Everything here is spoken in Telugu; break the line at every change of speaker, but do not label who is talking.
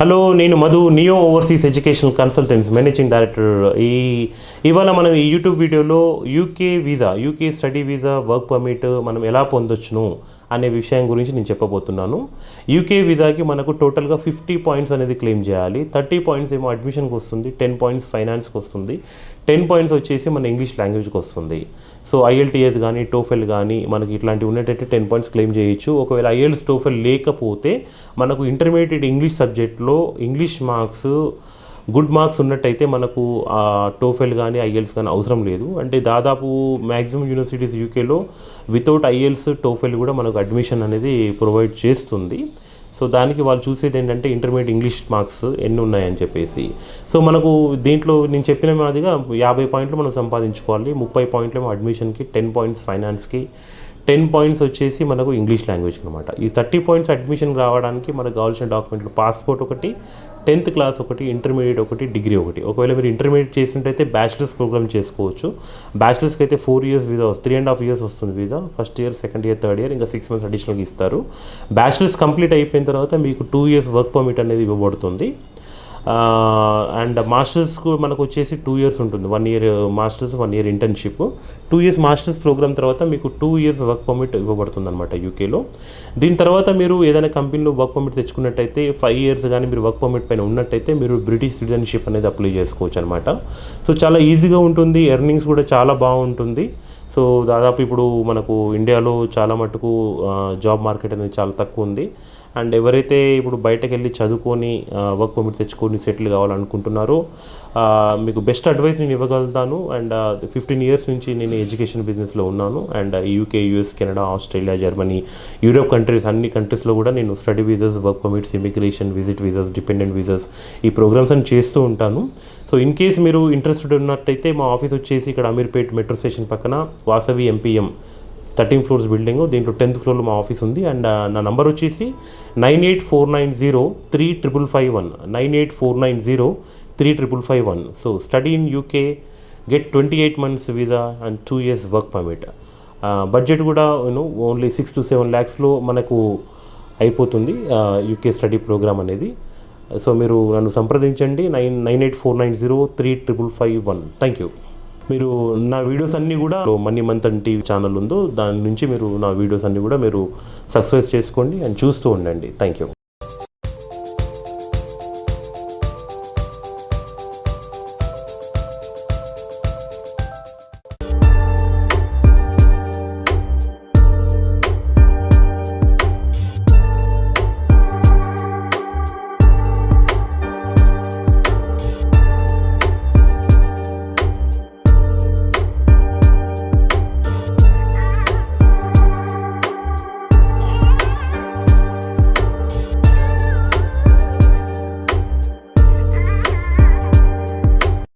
హలో, నేను Madhu, neo overseas educational consultancy managing director. ఇవాళ మనం ఈ యూట్యూబ్ వీడియోలో UK study visa work permit మనం ఎలా పొందొచ్చును అనే విషయం గురించి నేను చెప్పబోతున్నాను. యూకే వీసాకి మనకు టోటల్గా 50 పాయింట్స్ అనేది క్లెయిమ్ చేయాలి. 30 పాయింట్స్ ఏమో అడ్మిషన్కి వస్తుంది, 10 పాయింట్స్ ఫైనాన్స్కి వస్తుంది, 10 పాయింట్స్ వచ్చేసి మన ఇంగ్లీష్ లాంగ్వేజ్కి వస్తుంది. సో ఐఎల్టీఎస్ కానీ టోఫెల్ కానీ మనకి ఇట్లాంటివి ఉన్నట్టయితే 10 పాయింట్స్ క్లెయిమ్ చేయొచ్చు. ఒకవేళ ఐఎల్స్ టోఫెల్ లేకపోతే మనకు ఇంటర్మీడియట్ ఇంగ్లీష్ సబ్జెక్ట్లో ఇంగ్లీష్ మార్క్స్ గుడ్ మార్క్స్ ఉన్నట్టయితే మనకు టోఫెల్ కానీ ఐఎల్స్ కానీ అవసరం లేదు. అంటే దాదాపు మ్యాక్సిమం యూనివర్సిటీస్ యూకేలో వితౌట్ ఐఎల్స్ టోఫెల్ కూడా మనకు అడ్మిషన్ అనేది ప్రొవైడ్ చేస్తుంది. సో దానికి వాళ్ళు చూసేది ఏంటంటే ఇంటర్మీడియట్ ఇంగ్లీష్ మార్క్స్ ఎన్ని ఉన్నాయని చెప్పేసి. సో మనకు దీంట్లో నేను చెప్పిన మాదిరిగా 50 పాయింట్లు మనం సంపాదించుకోవాలి. 30 పాయింట్లు అడ్మిషన్కి, 10 పాయింట్స్ ఫైనాన్స్కి, 10 పాయింట్స్ వచ్చేసి మనకు ఇంగ్లీష్ లాంగ్వేజ్కి అనమాట. ఈ 30 పాయింట్స్ అడ్మిషన్ రావడానికి మనకు కావాల్సిన డాక్యుమెంట్లు పాస్పోర్ట్ ఒకటి, 10th క్లాస్ ఒకటి, ఇంటర్మీడియట్ ఒకటి, డిగ్రీ ఒకటి. ఒకవేళ మీరు ఇంటర్మీడియట్ చేసినట్టయితే బ్యాచిలర్స్ ప్రోగ్రామ్ చేసుకోవచ్చు. బ్యాచిలర్స్కి అయితే 4 ఇయర్స్ వీసా, 3.5 ఇయర్స్ వస్తుంది visa. First year, second year, third year, ఇంకా 6 మంత్స్ అడిషనల్గా ఇస్తారు. బ్యాచిలర్స్ కంప్లీట్ అయిపోయిన తర్వాత మీకు 2 ఇయర్స్ వర్క్ పర్మిట్ అనేది ఇవ్వబడుతుంది. అండ్ మాస్టర్స్కు మనకు వచ్చేసి 2 ఇయర్స్ ఉంటుంది. 1 year masters, 1 year internship. 2 years masters program తర్వాత మీకు 2 ఇయర్స్ వర్క్ పర్మిట్ ఇవ్వబడుతుంది అనమాట యూకేలో. దీని తర్వాత మీరు ఏదైనా కంపెనీలో వర్క్ పర్మిట్ తెచ్చుకున్నట్టయితే 5 ఇయర్స్ కానీ మీరు వర్క్ పర్మిట్ పైన ఉన్నట్టయితే మీరు బ్రిటిష్ సిటిజన్షిప్ అనేది అప్లై చేసుకోవచ్చు అనమాట. సో చాలా ఈజీగా ఉంటుంది, ఎర్నింగ్స్ కూడా చాలా బాగుంటుంది. సో దాదాపు ఇప్పుడు మనకు ఇండియాలో చాలా మటుకు జాబ్ మార్కెట్ అనేది చాలా తక్కువ ఉంది. అండ్ ఎవరైతే ఇప్పుడు బయటకు వెళ్ళి చదువుకొని వర్క్ పర్మిట్ తెచ్చుకొని సెటిల్ కావాలనుకుంటున్నారో మీకు బెస్ట్ అడ్వైస్ నేను ఇవ్వగలుగుతాను. అండ్ 15 ఇయర్స్ నుంచి నేను ఎడ్యుకేషన్ బిజినెస్లో ఉన్నాను. And UK, US, Canada, Australia, Germany, Europe countries, అన్ని కంట్రీస్లో కూడా నేను study visas, work permits, immigration, visit visas, dependent visas ఈ ప్రోగ్రామ్స్ అని చేస్తూ ఉంటాను. సో ఇన్ కేస్ మీరు ఇంట్రెస్టెడ్ ఉన్నట్టయితే మా ఆఫీస్ వచ్చేసి ఇక్కడ అమీర్పేట్ మెట్రో స్టేషన్ పక్కన వాసవి MPM 13 floors బిల్డింగ్, దీంట్లో 10th ఫ్లోర్లో మా ఆఫీస్ ఉంది. అండ్ నా నంబర్ వచ్చేసి 9849035551, 9849035551. So study in UK, get 28 months visa and 2 years work permit. Budget కూడా ఓన్లీ 6 to 7 lakhsలో మనకు అయిపోతుంది యూకే స్టడీ ప్రోగ్రామ్ అనేది. సో మీరు నన్ను సంప్రదించండి 9849035551. Thank you. మీరు నా వీడియోస్ అన్నీ కూడా మంతన్ టీవీ ఛానల్ ఉందో దాని నుంచి మీరు నా వీడియోస్ అన్నీ కూడా మీరు సబ్స్క్రైబ్ చేసుకోండి అండ్ చూస్తూ ఉండండి. Thank you.